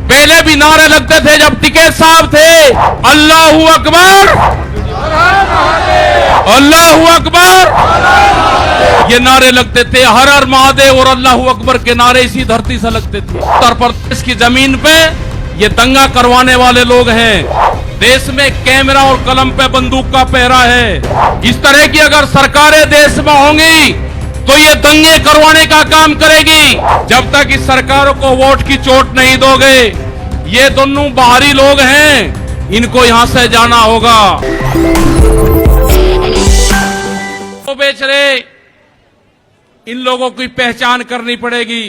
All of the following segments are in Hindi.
पहले भी नारे लगते थे जब टिकैत साहब थे, अल्लाहू अकबर, अल्लाहू अकबर, ये नारे लगते थे। हर हर महादेव और अल्लाहू अकबर के नारे इसी धरती से लगते थे। उत्तर प्रदेश की जमीन पे ये दंगा करवाने वाले लोग हैं। देश में कैमरा और कलम पे बंदूक का पहरा है। इस तरह की अगर सरकारें देश में होंगी तो ये दंगे करवाने का काम करेगी। जब तक इस सरकारों को वोट की चोट नहीं दोगे, ये दोनों बाहरी लोग हैं, इनको यहां से जाना होगा। तो बेच रहे, इन लोगों की पहचान करनी पड़ेगी।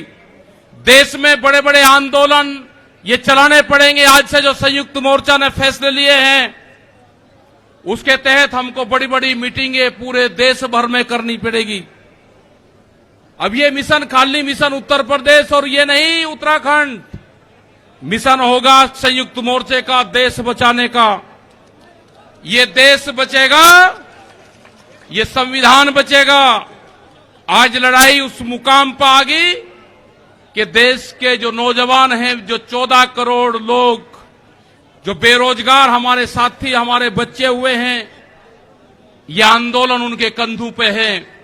देश में बड़े बड़े आंदोलन ये चलाने पड़ेंगे। आज से जो संयुक्त मोर्चा ने फैसले लिए हैं, उसके तहत हमको बड़ी बड़ी मीटिंगें पूरे देश भर में करनी पड़ेगी। अब ये मिशन खाली मिशन उत्तर प्रदेश और ये नहीं उत्तराखंड, मिशन होगा संयुक्त मोर्चे का देश बचाने का। ये देश बचेगा, ये संविधान बचेगा। आज लड़ाई उस मुकाम पर आ गई कि देश के जो नौजवान हैं, जो 14 करोड़ लोग जो बेरोजगार हमारे साथी, हमारे बच्चे हुए हैं, ये आंदोलन उनके कंधों पे है।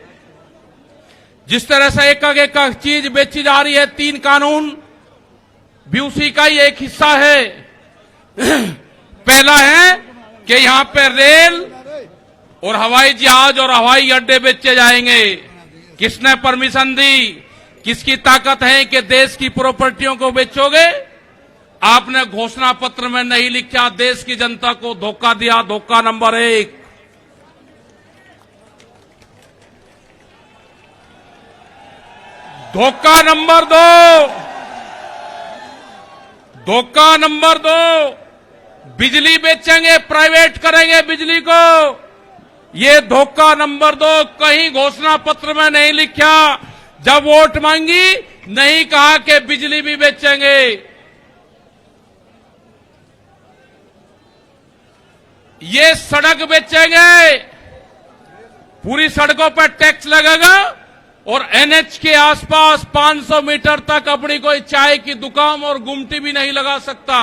जिस तरह से एक चीज बेची जा रही है, 3 कानून भी उसी का ही एक हिस्सा है। पहला है कि यहां पे रेल और हवाई जहाज और हवाई अड्डे बेचे जाएंगे। किसने परमिशन दी? किसकी ताकत है कि देश की प्रॉपर्टियों को बेचोगे? आपने घोषणा पत्र में नहीं लिखा, देश की जनता को धोखा दिया। धोखा नंबर 1। धोखा नंबर 2, धोखा नंबर 2, बिजली बेचेंगे, प्राइवेट करेंगे बिजली को। ये धोखा नंबर 2 कहीं घोषणा पत्र में नहीं लिखा। जब वोट मांगी, नहीं कहा कि बिजली भी बेचेंगे। ये सड़क बेचेंगे, पूरी सड़कों पर टैक्स लगेगा और एनएच के आसपास 500 मीटर तक अपनी कोई चाय की दुकान और गुमटी भी नहीं लगा सकता।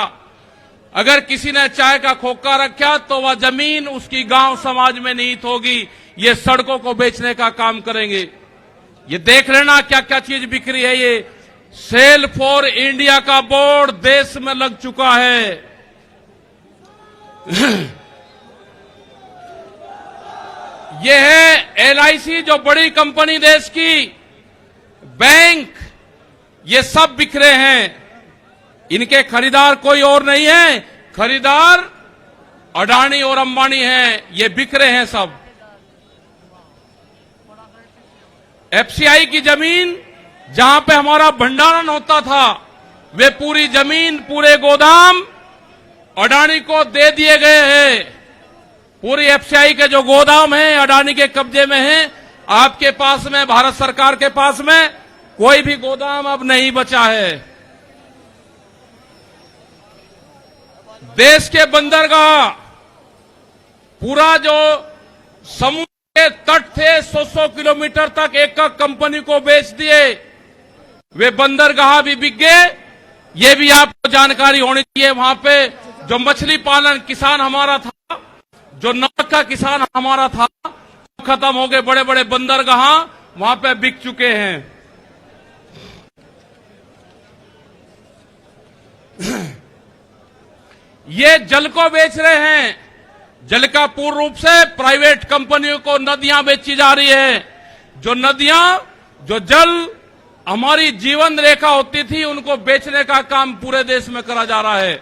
अगर किसी ने चाय का खोखा रखा तो वह जमीन उसकी गांव समाज में निहित होगी। ये सड़कों को बेचने का काम करेंगे। ये देख लेना क्या क्या चीज बिक्री है। ये सेल फॉर इंडिया का बोर्ड देश में लग चुका है। ये है एलआईसी, जो बड़ी कंपनी देश की, बैंक, ये सब बिखरे हैं। इनके खरीदार कोई और नहीं है, खरीदार अडानी और अंबानी हैं। ये बिखरे हैं सब। एफसीआई की जमीन, जहां पे हमारा भंडारण होता था, वे पूरी जमीन, पूरे गोदाम अडानी को दे दिए गए हैं। पूरी एफसीआई के जो गोदाम हैं अडानी के कब्जे में हैं। आपके पास में, भारत सरकार के पास में कोई भी गोदाम अब नहीं बचा है। देश के बंदरगाह, पूरा जो समुद्र के तट थे 100-100 किलोमीटर तक एक कंपनी को बेच दिए। वे बंदरगाह भी बिक गए। ये भी आपको जानकारी होनी चाहिए। वहां पे जो मछली पालन किसान हमारा था, जो नमक का किसान हमारा था, खत्म हो गए। बड़े बड़े बंदरगाह वहां पे बिक चुके हैं। ये जल को बेच रहे हैं। जल का पूर्ण रूप से प्राइवेट कंपनियों को नदियां बेची जा रही है। जो नदियां, जो जल हमारी जीवन रेखा होती थी, उनको बेचने का काम पूरे देश में करा जा रहा है।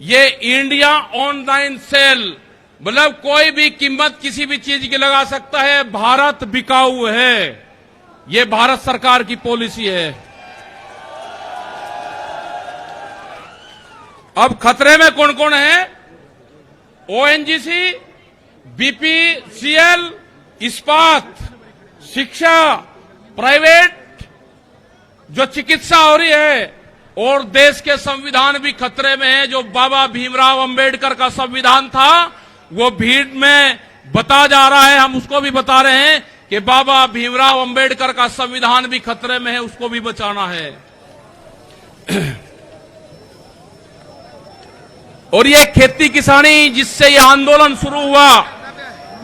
ये इंडिया ऑनलाइन सेल, मतलब कोई भी कीमत किसी भी चीज की लगा सकता है। भारत बिकाऊ है, ये भारत सरकार की पॉलिसी है। अब खतरे में कौन कौन है? ओएनजीसी, बीपीसीएल, इस्पात, शिक्षा, प्राइवेट जो चिकित्सा हो रही है, और देश के संविधान भी खतरे में है। जो बाबा भीमराव अंबेडकर का संविधान था, वो भीड़ में बता जा रहा है, हम उसको भी बता रहे हैं कि बाबा भीमराव अंबेडकर का संविधान भी खतरे में है, उसको भी बचाना है। और ये खेती किसानी जिससे ये आंदोलन शुरू हुआ,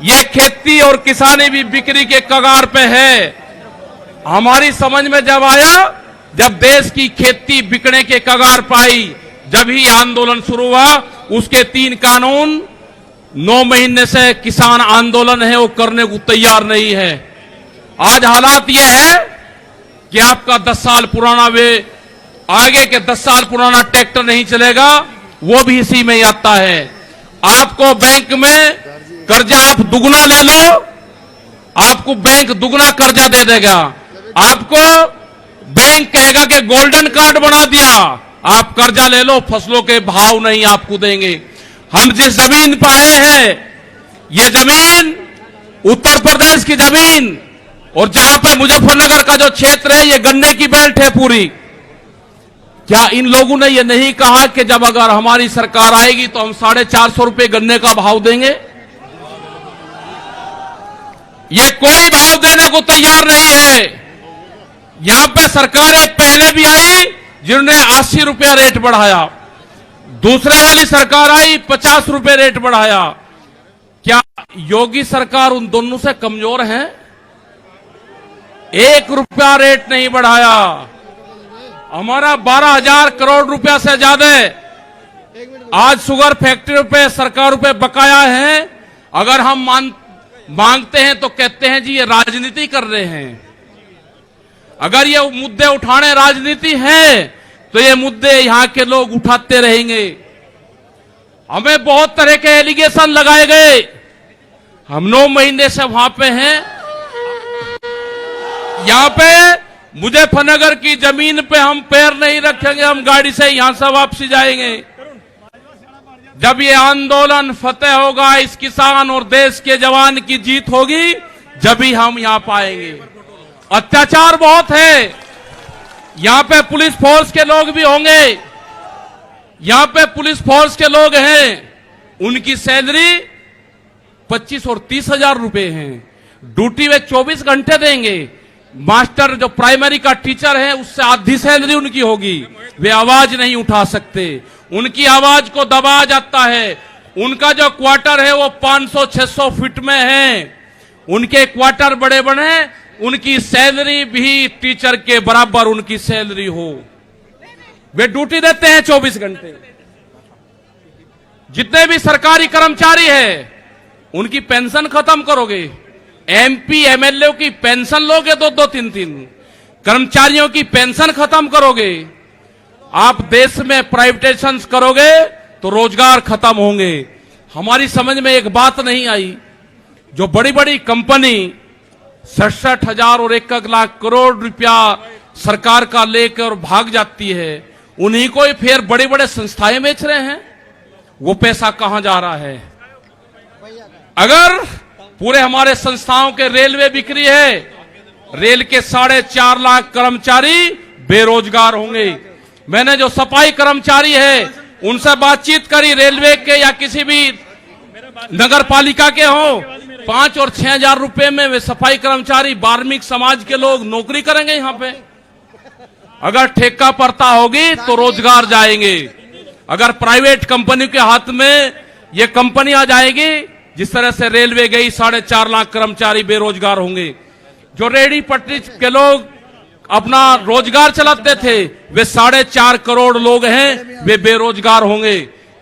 ये खेती और किसानी भी बिक्री के कगार पे है। हमारी समझ में जब आया, जब देश की खेती बिकने के कगार पाई, जब ही आंदोलन शुरू हुआ। उसके 3 कानून 9 महीने से किसान आंदोलन है वो करने को तैयार नहीं है। आज हालात ये है कि आपका 10 साल पुराना आगे के 10 साल पुराना ट्रैक्टर नहीं चलेगा, वो भी इसी में ही आता है। आपको बैंक में कर्जा आप दुगना ले लो, आपको बैंक दुगना कर्जा दे देगा। आपको बैंक कहेगा कि गोल्डन कार्ड बना दिया, आप कर्जा ले लो, फसलों के भाव नहीं आपको देंगे। हम जिस जमीन पर आए हैं, ये जमीन उत्तर प्रदेश की जमीन, और जहां पे मुजफ्फरनगर का जो क्षेत्र है, ये गन्ने की बेल्ट है पूरी। क्या इन लोगों ने ये नहीं कहा कि जब अगर हमारी सरकार आएगी तो हम 450 रुपए गन्ने का भाव देंगे? ये कोई भाव देने को तैयार नहीं है। यहां पे सरकारें पहले भी आई जिन्होंने 80 रुपया रेट बढ़ाया, दूसरे वाली सरकार आई 50 रुपए रेट बढ़ाया। क्या योगी सरकार उन दोनों से कमजोर है? 1 रुपया रेट नहीं बढ़ाया। हमारा 12,000 करोड़ रुपया से ज्यादा आज शुगर फैक्ट्री पे सरकार पे बकाया है। अगर हम मांगते हैं तो कहते हैं जी ये राजनीति कर रहे हैं। अगर ये मुद्दे उठाने राजनीति है तो ये मुद्दे यहां के लोग उठाते रहेंगे। हमें बहुत तरह के एलिगेशन लगाए गए। हम 9 महीने से वहां पे हैं। यहां पे मुजफ्फरनगर की जमीन पे हम पैर नहीं रखेंगे, हम गाड़ी से यहां से वापसी जाएंगे। जब ये आंदोलन फतेह होगा, इस किसान और देश के जवान की जीत होगी, जब ही हम यहां पाएंगे। अत्याचार बहुत है। यहां पे पुलिस फोर्स के लोग भी होंगे, यहां पे पुलिस फोर्स के लोग हैं, उनकी सैलरी 25 और 30 हजार रुपए है। ड्यूटी वे 24 घंटे देंगे। मास्टर जो प्राइमरी का टीचर है उससे आधी सैलरी उनकी होगी। वे आवाज नहीं उठा सकते, उनकी आवाज को दबाया जाता है। उनका जो क्वार्टर है वो 500-600 फीट में है। उनके क्वार्टर बड़े बड़े, उनकी सैलरी भी टीचर के बराबर उनकी सैलरी हो। वे ड्यूटी देते हैं 24 घंटे। जितने भी सरकारी कर्मचारी है उनकी पेंशन खत्म करोगे। एमपी एमएलए की पेंशन लोगे 2-2, 3-3। कर्मचारियों की पेंशन खत्म करोगे। आप देश में प्राइवेटाइजेशन करोगे तो रोजगार खत्म होंगे। हमारी समझ में एक बात नहीं आई, जो बड़ी बड़ी कंपनी 67,000 और 1 लाख करोड़ रुपया सरकार का लेकर भाग जाती है, उन्हीं को ही फिर बड़े बड़े संस्थाएं बेच रहे हैं। वो पैसा कहां जा रहा है? अगर पूरे हमारे संस्थाओं के रेलवे बिक्री है, रेल के 4.5 लाख कर्मचारी बेरोजगार होंगे। मैंने जो सफाई कर्मचारी है उनसे बातचीत करी, रेलवे के या किसी भी नगर पालिका के हो, 5 और 6 हजार रुपए में वे सफाई कर्मचारी वाल्मीकि समाज के लोग नौकरी करेंगे यहां पे। अगर ठेका पड़ता होगी तो रोजगार जाएंगे। अगर प्राइवेट कंपनी के हाथ में ये कंपनी आ जाएगी, जिस तरह से रेलवे गई, 4.5 लाख कर्मचारी बेरोजगार होंगे। जो रेहड़ी पटरी के लोग अपना रोजगार चलाते थे, वे 4.5 करोड़ लोग हैं, वे बेरोजगार होंगे।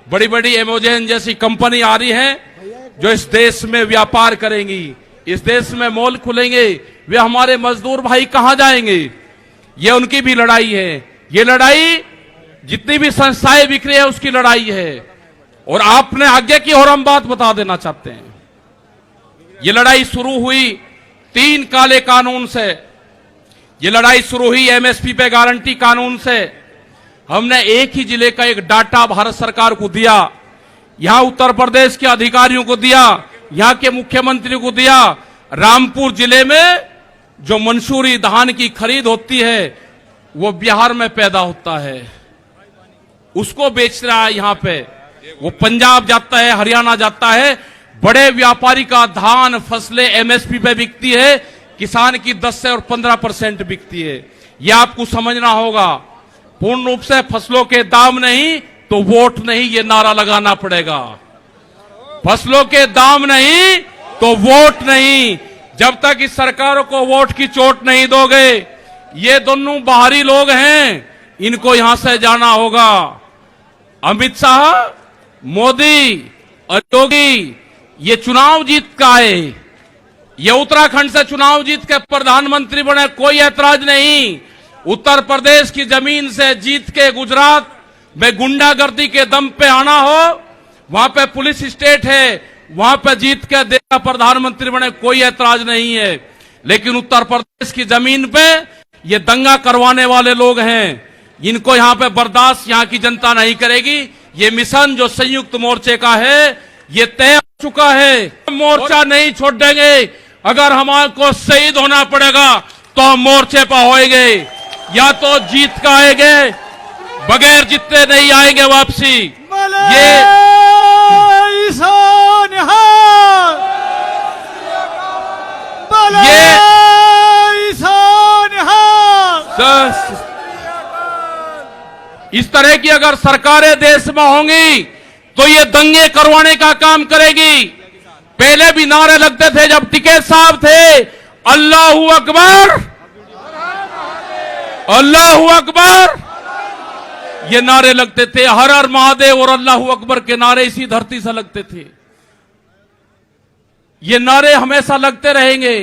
बड़ी बड़ी अमेज़न जैसी कंपनी आ रही है जो इस देश में व्यापार करेंगी, इस देश में मॉल खुलेंगे। वे हमारे मजदूर भाई कहां जाएंगे? ये उनकी भी लड़ाई है। ये लड़ाई जितनी भी संस्थाएं बिक रही है उसकी लड़ाई है। और आपने आगे की और हम बात बता देना चाहते हैं, ये लड़ाई शुरू हुई 3 काले कानून से। ये लड़ाई शुरू हुई एमएसपी पे गारंटी कानून से। हमने एक ही जिले का एक डाटा भारत सरकार को दिया, यहां उत्तर प्रदेश के अधिकारियों को दिया, यहां के मुख्यमंत्री को दिया। रामपुर जिले में जो मंसूरी धान की खरीद होती है वो बिहार में पैदा होता है, उसको बेच रहा है यहां पे। वो पंजाब जाता है, हरियाणा जाता है। बड़े व्यापारी का धान फसलें एमएसपी पे बिकती है, किसान की 10 से और 15% बिकती है। यह आपको समझना होगा। पूर्ण रूप से फसलों के दाम नहीं तो वोट नहीं, ये नारा लगाना पड़ेगा। फसलों के दाम नहीं तो वोट नहीं। जब तक इस सरकारों को वोट की चोट नहीं दोगे, ये दोनों बाहरी लोग हैं, इनको यहां से जाना होगा। अमित शाह, मोदी और योगी ये चुनाव जीत का है, ये उत्तराखंड से चुनाव जीत के प्रधानमंत्री बने, कोई ऐतराज नहीं। उत्तर प्रदेश की जमीन से जीत के गुजरात में गुंडागर्दी के दम पे आना हो, वहां पे पुलिस स्टेट है, वहां पे जीत के देश प्रधानमंत्री बने, कोई ऐतराज नहीं है। लेकिन उत्तर प्रदेश की जमीन पे ये दंगा करवाने वाले लोग हैं, इनको यहां पे बर्दाश्त यहां की जनता नहीं करेगी। ये मिशन जो संयुक्त मोर्चे का है, ये तय हो चुका है। मोर्चा नहीं छोड़ देंगे। अगर हमारे को शहीद होना पड़ेगा तो हम मोर्चे पर होएंगे, या तो जीत का आएंगे, बगैर जीते नहीं आएंगे वापसी। इस तरह की अगर सरकारें देश में होंगी तो ये दंगे करवाने का काम करेगी। पहले भी नारे लगते थे जब टिकैत साहब थे, अल्लाहू अकबर, अल्लाहू अकबर, ये नारे लगते थे। हर हर महादेव और अल्लाहू अकबर के नारे इसी धरती से लगते थे। ये नारे हमेशा लगते रहेंगे,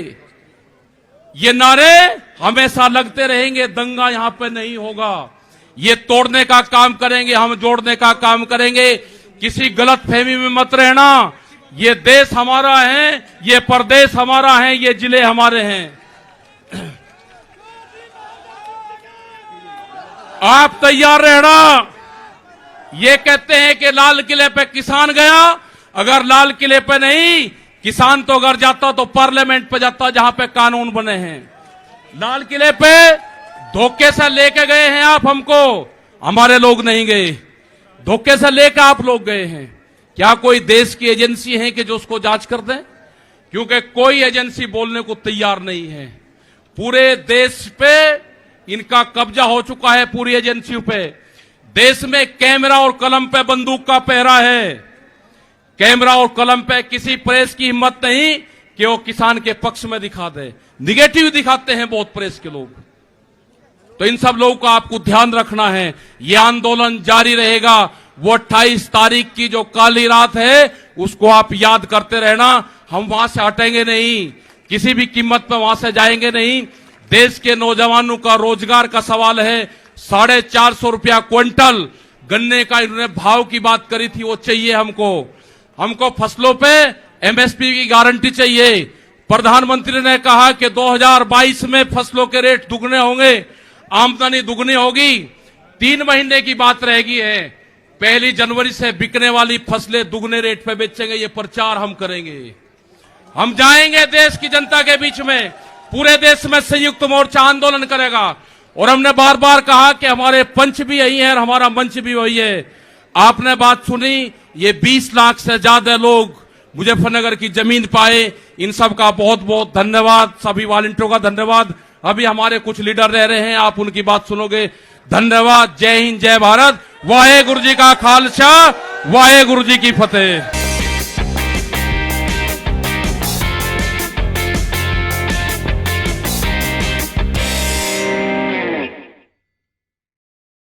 ये नारे हमेशा लगते रहेंगे। दंगा यहां पे नहीं होगा। ये तोड़ने का काम करेंगे, हम जोड़ने का काम करेंगे। किसी गलत फहमी में मत रहना। ये देश हमारा है, ये प्रदेश हमारा है, ये जिले हमारे हैं। आप तैयार रहना। ये कहते हैं कि लाल किले पे किसान गया, अगर लाल किले पे नहीं, किसान तो अगर जाता तो पार्लियामेंट पे जाता जहां पे कानून बने हैं। लाल किले पे धोखे से लेके गए हैं आप हमको, हमारे लोग नहीं गए। धोखे से लेकर आप लोग गए हैं। क्या कोई देश की एजेंसी है कि जो उसको जांच कर दें? क्योंकि कोई एजेंसी बोलने को तैयार नहीं है। पूरे देश पे इनका कब्जा हो चुका है, पूरी एजेंसियों पे। देश में कैमरा और कलम पे बंदूक का पहरा है। कैमरा और कलम पे किसी प्रेस की हिम्मत नहीं कि वो किसान के पक्ष में दिखा दे। निगेटिव दिखाते हैं बहुत प्रेस के लोग। तो इन सब लोगों का आपको ध्यान रखना है। ये आंदोलन जारी रहेगा। वो 28 तारीख की जो काली रात है, उसको आप याद करते रहना। हम वहां से हटेंगे नहीं, किसी भी कीमत पर वहां से जाएंगे नहीं। देश के नौजवानों का रोजगार का सवाल है। 450 रुपया क्विंटल गन्ने का इन्होंने भाव की बात करी थी, वो चाहिए हमको। हमको फसलों पे एमएसपी की गारंटी चाहिए। प्रधानमंत्री ने कहा कि 2022 में फसलों के रेट दुगने होंगे, आमदनी दुगनी होगी। 3 महीने की बात रहेगी है। 1 जनवरी से बिकने वाली फसलें दुगने रेट पे बेचेंगे। ये प्रचार हम करेंगे। हम जाएंगे देश की जनता के बीच में, पूरे देश में संयुक्त मोर्चा आंदोलन करेगा। और हमने बार बार कहा कि हमारे पंच भी यही है और हमारा मंच भी वही है। आपने बात सुनी, ये 20 लाख से ज्यादा लोग मुजफ्फरनगर की जमीन पाए। इन सब का बहुत बहुत धन्यवाद। सभी वॉलंटियरों का धन्यवाद। अभी हमारे कुछ लीडर रह रहे हैं, आप उनकी बात सुनोगे। धन्यवाद। जय हिंद, जय भारत। वाहे गुरु जी का खालसा, वाहे गुरु जी की फतेह।